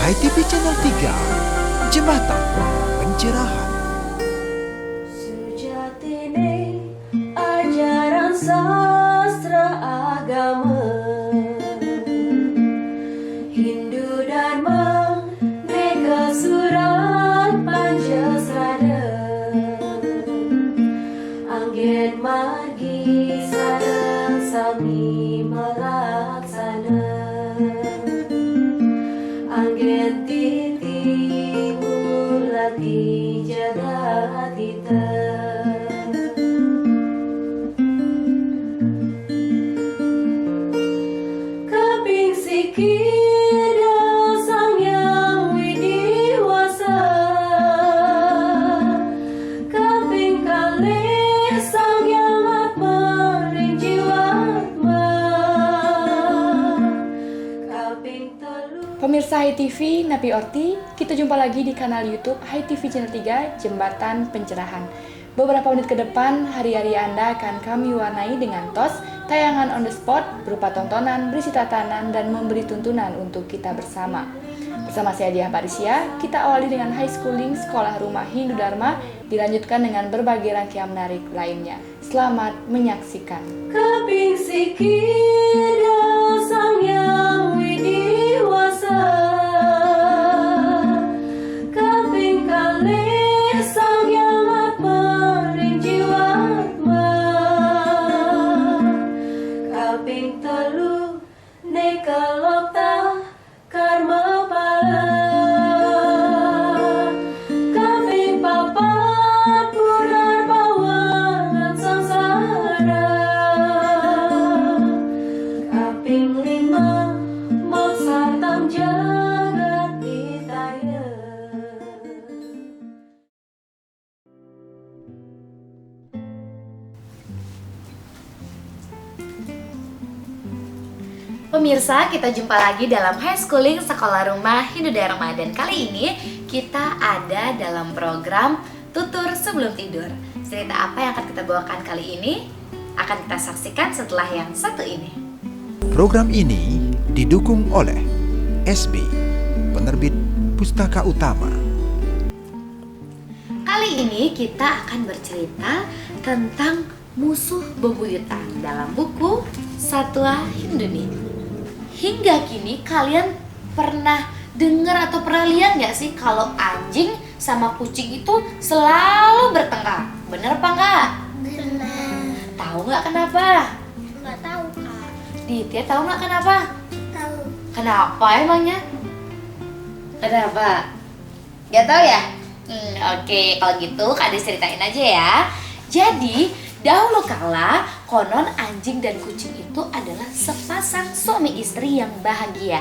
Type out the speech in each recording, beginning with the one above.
HiTV Channel 3, Jembatan Pencerahan. Sejatine ajaran sastra agama Hindu Dharma Mega Surat Pancasrada Anggen margi sareng sami malaksana Anggen titi mulati jagatita Kaping sikida sang yang widiwasa Kaping kalih sang yang atma ring jiwatma Kaping telu Pemirsa HiTV, Napi Orti, kita jumpa lagi di kanal YouTube HiTV Channel 3, Jembatan Pencerahan. Beberapa menit ke depan, hari-hari Anda akan kami warnai dengan TOS, tayangan on the spot, berupa tontonan, berisi tatanan, dan memberi tuntunan untuk kita bersama. Bersama saya Diah Parisya, kita awali dengan high schooling Sekolah Rumah Hindu Dharma, dilanjutkan dengan berbagai rangkaian menarik lainnya. Selamat menyaksikan. Kaping sikida sang yang widiwasa Kaping kalih sang yang atma ring jiwatma Kaping telu nekalokta karma pala Kaping papat murar bawangan sangsara Kaping lima moksa tam jagat ditaya Pemirsa, kita jumpa lagi dalam High Schooling Sekolah Rumah Hindu Dharma. Dan kali ini kita ada dalam program Tutur Sebelum Tidur. Cerita apa yang akan kita bawakan kali ini akan kita saksikan setelah yang satu ini. Program ini didukung oleh SB, penerbit Pustaka Utama. Kali ini kita akan bercerita tentang musuh bebuyutan dalam buku Satwa Hinduni. Hingga kini kalian pernah dengar atau pernah lihat nggak sih kalau anjing sama kucing itu selalu bertengkar? Bener apa nggak? Benar. Tahu nggak kenapa? Nggak tahu, Kak. Ditya tahu nggak kenapa? Tahu. Kenapa emangnya? Kenapa? Gak tahu ya? Oke, kalau gitu Kak Ades ceritain aja ya. Jadi, dahulu kala konon anjing dan kucing itu adalah sepasang suami istri yang bahagia.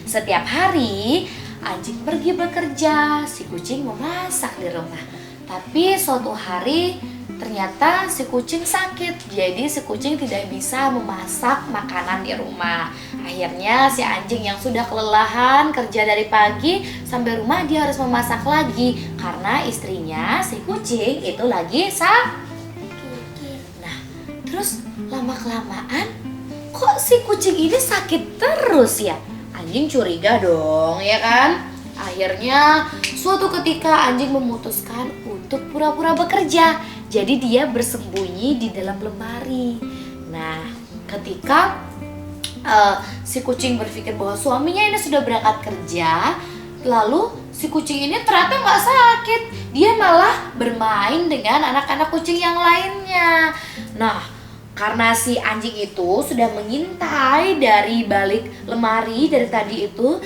Setiap hari anjing pergi bekerja, si kucing memasak di rumah. Tapi suatu hari ternyata si kucing sakit, jadi si kucing tidak bisa memasak makanan di rumah. Akhirnya si anjing yang sudah kelelahan kerja dari pagi sampai rumah dia harus memasak lagi karena istrinya si kucing itu lagi sakit. Nah, terus lama-kelamaan kok si kucing ini sakit terus ya? Anjing curiga dong, ya kan? Akhirnya suatu ketika anjing memutuskan untuk pura-pura bekerja. Jadi dia bersembunyi di dalam lemari. Nah, ketika si kucing berpikir bahwa suaminya ini sudah berangkat kerja, lalu si kucing ini ternyata nggak sakit. Dia malah bermain dengan anak-anak kucing yang lainnya. Nah, karena si anjing itu sudah mengintai dari balik lemari dari tadi itu,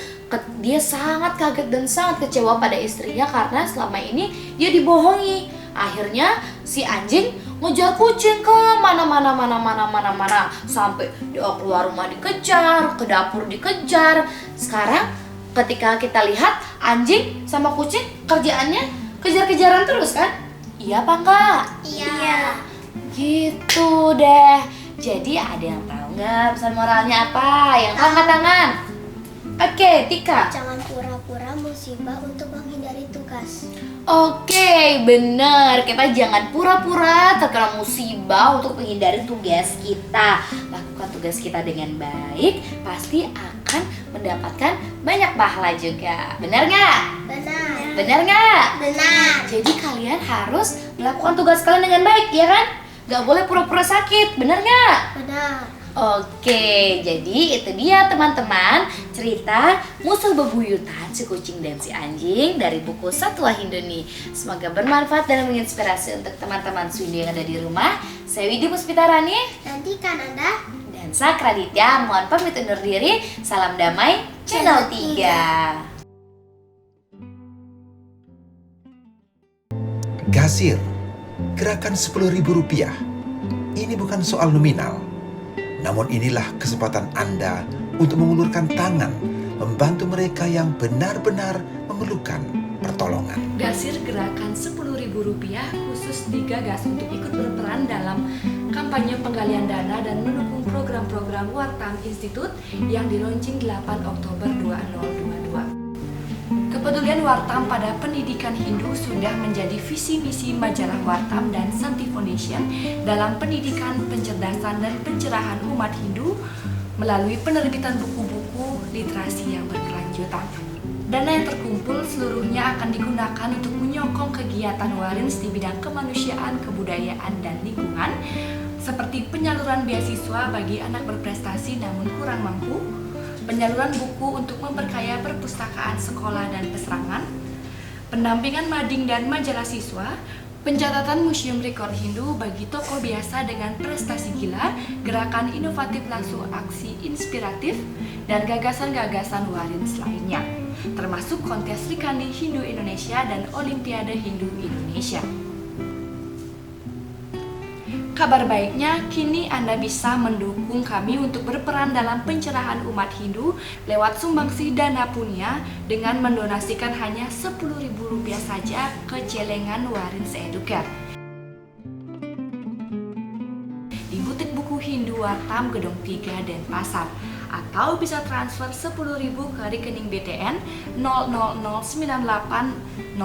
dia sangat kaget dan sangat kecewa pada istrinya karena selama ini dia dibohongi. Akhirnya si anjing ngejar kucing ke mana sampai dia keluar rumah dikejar, ke dapur dikejar. Sekarang ketika kita lihat anjing sama kucing kerjaannya kejar-kejaran terus kan? Iya apa enggak? Iya. Gitu deh. Jadi ada yang tahu nggak pesan moralnya apa? Yang tahu angkat tangan. Oke, Tika. Jangan pura-pura musibah untuk menghindari tugas. Oke, bener. Kita jangan pura-pura terkena musibah untuk menghindari tugas kita. Lakukan tugas kita dengan baik, pasti akan mendapatkan banyak pahala juga. Benar nggak? Benar. Benar nggak? Benar. Jadi kalian harus melakukan tugas kalian dengan baik, ya kan? Gak boleh pura-pura sakit, benar nggak? Benar. Oke, jadi itu dia teman-teman cerita musuh bebuyutan si kucing dan si anjing dari buku Satwa Hinduni. Semoga bermanfaat dan menginspirasi untuk teman-teman Swindi yang ada di rumah. Saya Widi Puspitarani Nanti kan Anda dan Sakraditya. Mohon pamit undur diri. Salam damai Channel 3. Gasir, gerakan Rp10.000. Ini bukan soal nominal. Namun inilah kesempatan Anda untuk mengulurkan tangan, membantu mereka yang benar-benar memerlukan pertolongan. Gasir gerakan Rp10.000 khusus digagas untuk ikut berperan dalam kampanye penggalian dana dan mendukung program-program Wartam Institute yang dilaunching 8 Oktober 2022. Kepedulian Wartam pada pendidikan Hindu sudah menjadi visi misi majalah Wartam dan Santi Foundation dalam pendidikan, pencerdasan, dan pencerahan umat Hindu melalui penerbitan buku-buku literasi yang berkelanjutan. Dana yang terkumpul seluruhnya akan digunakan untuk menyokong kegiatan Warins di bidang kemanusiaan, kebudayaan, dan lingkungan, seperti penyaluran beasiswa bagi anak berprestasi namun kurang mampu, penyaluran buku untuk memperkaya perpustakaan sekolah dan peserangan, pendampingan mading dan majalah siswa, pencatatan museum rekor Hindu bagi tokoh biasa dengan prestasi gila, gerakan inovatif langsung aksi inspiratif, dan gagasan-gagasan Warins lainnya, termasuk kontes Rikandi Hindu Indonesia dan Olimpiade Hindu Indonesia. Kabar baiknya, kini Anda bisa mendukung kami untuk berperan dalam pencerahan umat Hindu lewat sumbangsih dana punya dengan mendonasikan hanya Rp10.000 saja ke celengan Warins Educare di butik buku Hindu Wartam Gedung 3 Denpasar, atau bisa transfer Rp10.000 ke rekening BTN 000915000076695.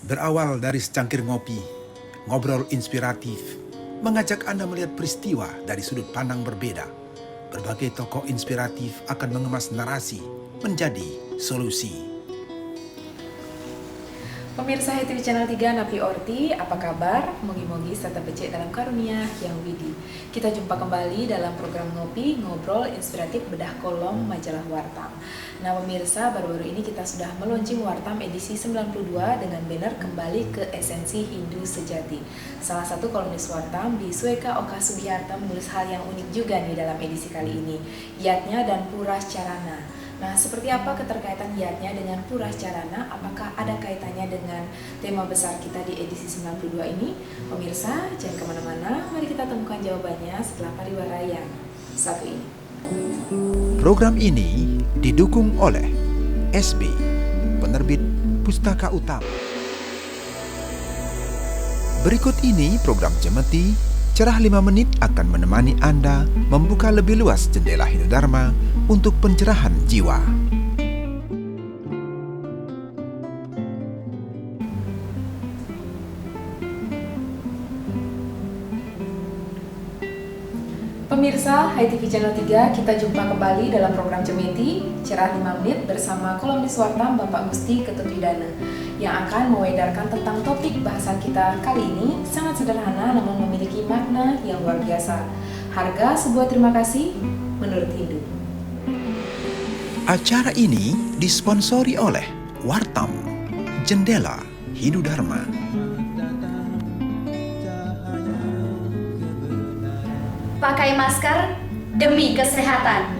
Berawal dari secangkir ngopi, ngobrol inspiratif, mengajak Anda melihat peristiwa dari sudut pandang berbeda. Berbagai tokoh inspiratif akan mengemas narasi menjadi solusi. Pemirsa HTV Channel 3 Napi Orti, apa kabar? Mogi-mogi serta becek dalam karunia yang widi. Kita jumpa kembali dalam program Ngopi, Ngobrol Inspiratif Bedah Kolom Majalah Wartam. Nah pemirsa, baru-baru ini kita sudah meluncing Wartam edisi 92 dengan banner Kembali ke Esensi Hindu Sejati. Salah satu kolumnis Wartam di Sueka Oka Sugiharta menulis hal yang unik juga nih dalam edisi kali ini, Yatnya dan Purascarana. Nah, seperti apa keterkaitan Yatnya dengan Purascarana? Apakah ada kaitannya dengan tema besar kita di edisi 92 ini? Pemirsa, jangan kemana-mana, mari kita temukan jawabannya setelah pariwara yang satu ini. Program ini didukung oleh SB, penerbit Pustaka Utama. Berikut ini program Cemeti, Cerah 5 menit akan menemani Anda membuka lebih luas jendela Hindu Dharma untuk pencerahan jiwa. Pemirsa HTV Channel 3, kita jumpa kembali dalam program Cemeti, Cerah 5 menit bersama kolumnis Wartam Bapak Gusti Ketutwidana yang akan mengedarkan tentang topik bahasan kita kali ini sangat sederhana namun memiliki makna yang luar biasa. Harga sebuah terima kasih menurut Hindu. Acara ini disponsori oleh Wartam, Jendela Hindu Dharma. Pakai masker demi kesehatan.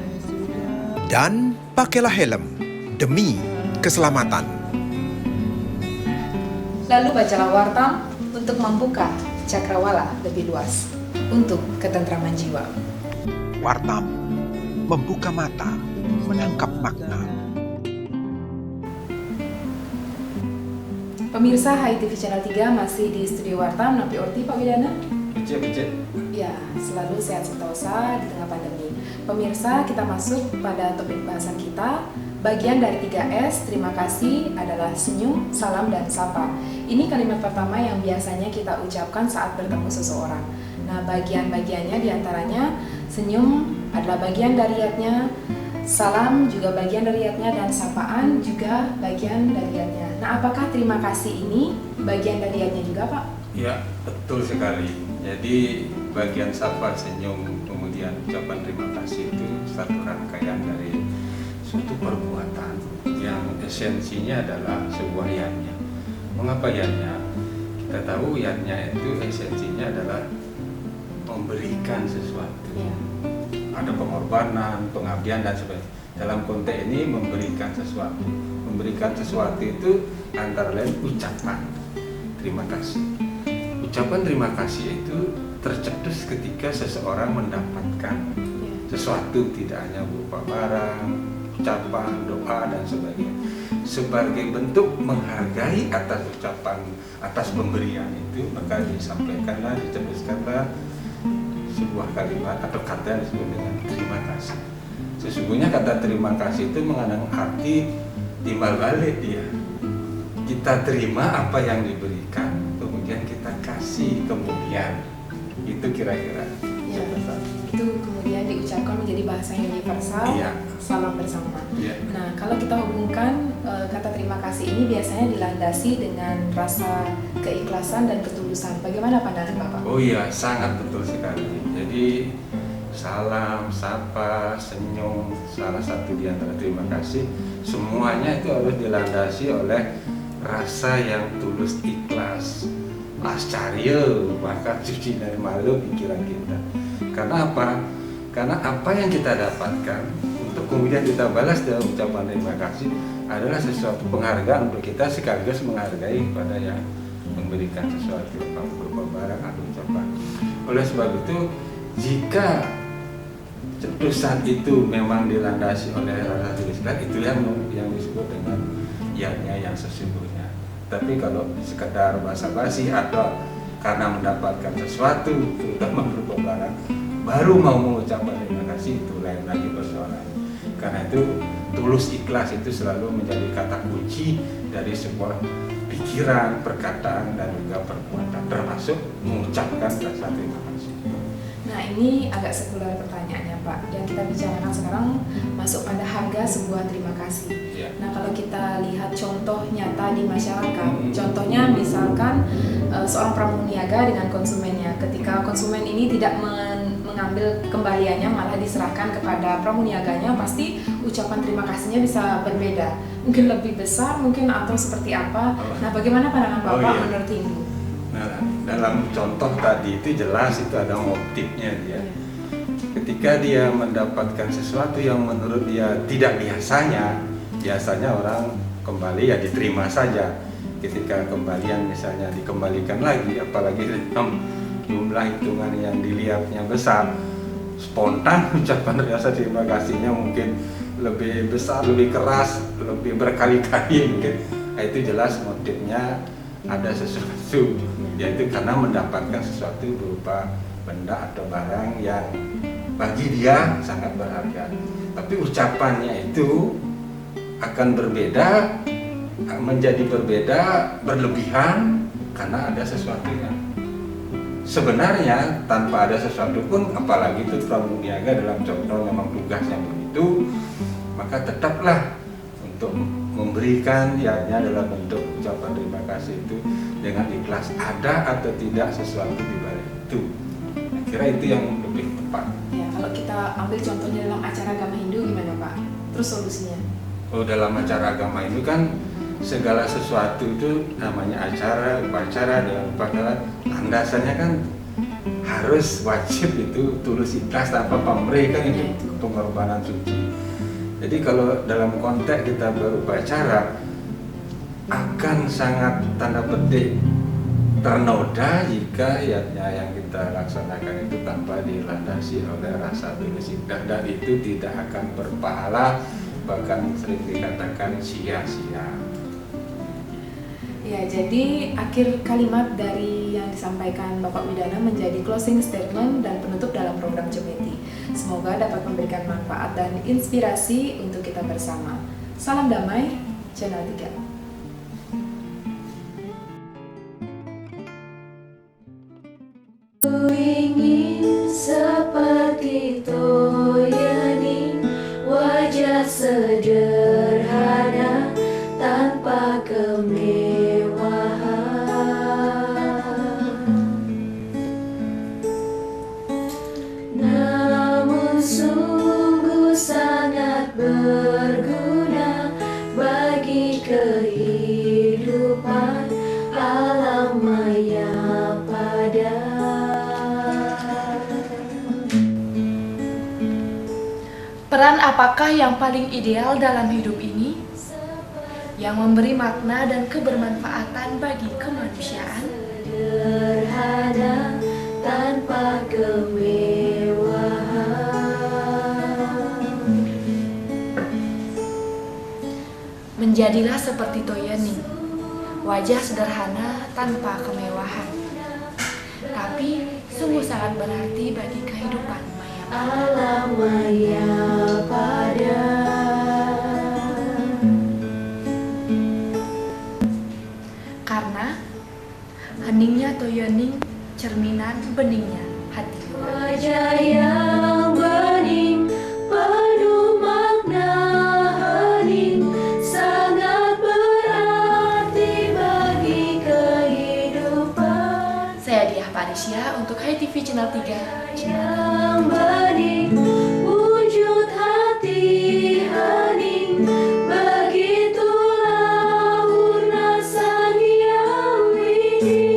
Dan pakailah helm demi keselamatan. Lalu bacalah Wartam untuk membuka cakrawala lebih luas untuk ketentraman jiwa. Wartam membuka mata, menangkap makna, Pemirsa HITV Channel 3 masih di Studio Warta menampil Orti Pak Widana. Becek. Ya, selalu sehat sentosa di tengah pandemi. Pemirsa, kita masuk pada topik bahasan kita. Bagian dari 3S, terima kasih adalah senyum, salam, dan sapa. Ini kalimat pertama yang biasanya kita ucapkan saat bertemu seseorang. Nah, bagian-bagiannya diantaranya senyum adalah bagian dari yatnya, salam juga bagian dari yatnya, dan sapaan juga bagian dari yatnya. Nah, apakah terima kasih ini bagian dari yatnya juga, Pak? Ya, betul sekali. Jadi bagian sapa, senyum, kemudian ucapan terima kasih itu satu rangkaian dari suatu perbuatan yang esensinya adalah sebuah yatnya. Mengapa yatnya? Kita tahu yatnya itu esensinya adalah memberikan sesuatu. Ya. Ada pengorbanan, pengabdian, dan sebagainya. Dalam konteks ini memberikan sesuatu. Memberikan sesuatu itu antara lain ucapan terima kasih. Ucapan terima kasih itu tercetus ketika seseorang mendapatkan sesuatu, tidak hanya berupa barang, ucapan, doa, dan sebagainya. Sebagai bentuk menghargai atas ucapan, atas pemberian itu, maka disampaikanlah, dicetuskanlah sebuah kalimat atau kata yang disebut dengan terima kasih. Sesungguhnya kata terima kasih itu mengandung arti timbal balik dia. Kita terima apa yang diberikan, kemudian kita kasih kemudian. Itu kira-kira. Ya, itu kemudian diucapkan menjadi bahasa yang universal, Iya. salam bersama. Iya. Nah, kalau kita hubungkan kata terima kasih ini biasanya dilandasi dengan rasa keikhlasan dan ketulusan. Bagaimana pandangan Bapak? Oh iya, sangat betul sekali. Jadi salam, sapa, senyum, salah satu di antara terima kasih, semuanya itu harus dilandasi oleh rasa yang tulus, ikhlas. Ascarya, bahkan cuci dari malu pikiran kita. Karena apa? Karena apa yang kita dapatkan untuk kemudian kita balas dalam ucapan terima kasih adalah sesuatu penghargaan untuk kita, sekaligus menghargai pada yang memberikan sesuatu berupa barang atau ucapan. Oleh sebab itu, jika cetusan itu memang dilandasi oleh rasa tuliskan, itu yang disebut dengan yatnya yang sesungguhnya. Tapi kalau sekedar basa-basi atau karena mendapatkan sesuatu, terutama berupa barang, baru mau mengucapkan terima kasih, itu lain lagi persoalan. Karena itu tulus ikhlas itu selalu menjadi kata kunci dari sebuah pikiran, perkataan, dan juga perbuatan, termasuk mengucapkan rasa terima kasih. Nah, ini agak sekuler pertanyaannya, Pak. Yang kita bicarakan sekarang masuk pada harga sebuah terima kasih. Ya. Nah, kalau kita lihat contoh nyata di masyarakat, contohnya misalkan seorang pramuniaga dengan konsumennya. Ketika konsumen ini tidak mengambil kembaliannya, malah diserahkan kepada pramuniaganya, pasti ucapan terima kasihnya bisa berbeda. Mungkin lebih besar, mungkin atau seperti apa. Nah, bagaimana pandangan Bapak iya. menurut Hindu? Nah, dalam contoh tadi itu jelas itu ada motifnya dia. Ketika dia mendapatkan sesuatu yang menurut dia tidak biasanya orang kembali ya diterima saja. Ketika kembalian misalnya dikembalikan lagi, apalagi dalam jumlah hitungan yang dilihatnya besar, spontan ucapan rasa terima kasihnya mungkin lebih besar, lebih keras, lebih berkali-kali mungkin. Nah, itu jelas motifnya ada sesuatu, yaitu karena mendapatkan sesuatu berupa benda atau barang yang bagi dia sangat berharga. Tapi ucapannya itu akan berbeda, menjadi berbeda, berlebihan karena ada sesuatunya. Sebenarnya tanpa ada sesuatu pun, apalagi itu pramuniaga dalam contoh memang tugasnya begitu, maka tetaplah untuk memberikan yanya dalam bentuk ucapan terima kasih itu dengan ikhlas, ada atau tidak sesuatu di balik itu. Saya kira itu yang lebih tepat. Ya, kalau kita ambil contohnya dalam acara agama Hindu gimana, Pak? Terus solusinya? Oh, dalam acara agama itu kan segala sesuatu itu namanya acara, upacara, dan upacara landasannya kan harus wajib itu tulus ikhlas tanpa pamrih, kan itu pengorbanan suci. Jadi kalau dalam konteks kita berupacara akan sangat tanda petik ternoda jika yatnya yang kita laksanakan itu tanpa dilandasi oleh rasa tulus ikhlas, dan itu tidak akan berpahala, bahkan sering dikatakan sia-sia. Ya, jadi akhir kalimat dari yang disampaikan Bapak Widana menjadi closing statement dan penutup dalam program Jemeti. Semoga dapat memberikan manfaat dan inspirasi untuk kita bersama. Salam damai, Channel 3. Ku ingin seperti Toyeni, wajah sederhana tanpa kemewahan. Namun sungguh sangat berguna bagi kehidupan alam maya padat. Peran apakah yang paling ideal dalam hidup ini? Yang memberi makna dan kebermanfaatan bagi kemanusiaan? Sederhana tanpa kemewahan. Menjadilah seperti Toyeni, wajah sederhana tanpa kemewahan, tapi sungguh sangat berarti bagi kehidupan maya. Alam maya padat. Karena heningnya Toyeni cerminan beningnya hati. Wajah yang bening, penuh makna hening, sangat berarti bagi kehidupan. Saya Diah Parisya untuk Hai TV Channel 3. Yang bening, wujud hati hening, begitulah urna Sang Hyang Widi.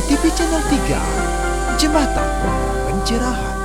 ITV Channel 3, Jembatan Pencerahan.